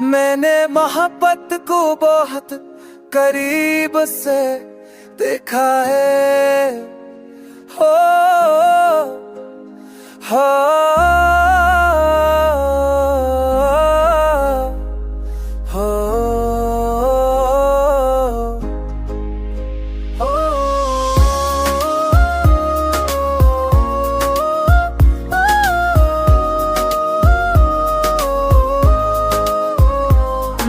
मैंने मोहब्बत को बहुत करीब से देखा है। हो हो हो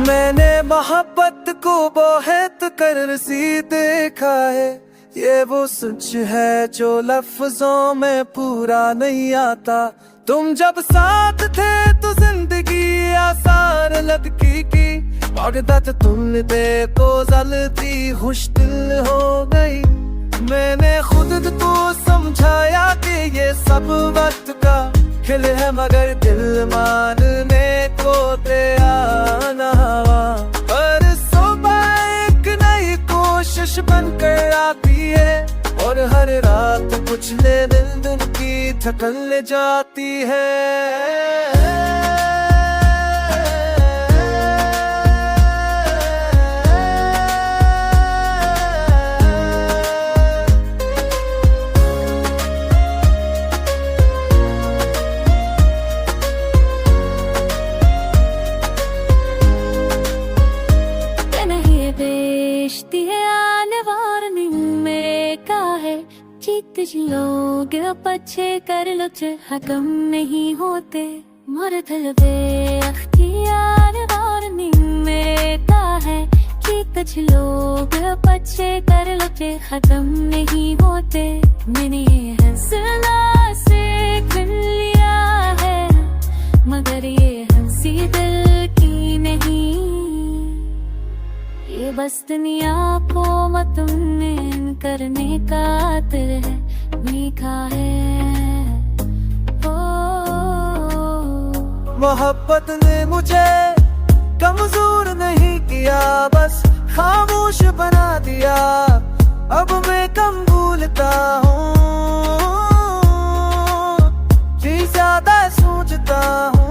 मैंने मोहब्बत को बहुत करीब से देखा है। ये वो सच है जो लफ्जों में पूरा नहीं आता। तुम जब साथ थे तो जिंदगी आसान लगती की, मोहब्बत तुम देखो जलती खुश दिल हो गई। मैंने खुद तो समझाया कि ये सब वक्त का खेल है, मगर दिल मानने को तैयार ना हुआ। पर सुबह एक नई कोशिश बनकर आती है, और हर रात कुछ दिन की थकन ले जाती है। जीत लोग पछे कर लो चाहे कम नहीं होते, मर दिल बे अख्तियार वारनी में का है। जीत लोग पछे कर लो चाहे खत्म नहीं होते। मैंने ये हंसना सीख लिया है, मगर ये हंसी दिल की नहीं। ये बस दुनिया को मतुम्मेन करने का दिल है, मीठा है। ओ मोहब्बत ने मुझे कमजोर नहीं किया, बस खामोश बना दिया। अब मैं कम भूलता हूँ, जी ज्यादा सोचता हूँ।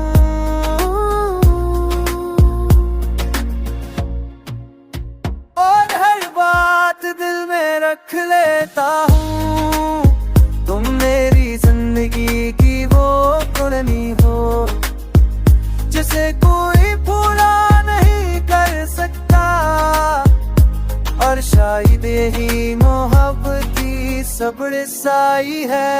दिल में रख लेता हूँ, तुम मेरी जिंदगी की वो कुर्बानी हो जिसे कोई पूरा नहीं कर सकता। और शायद यही मोहब्बत की सबसे साई है।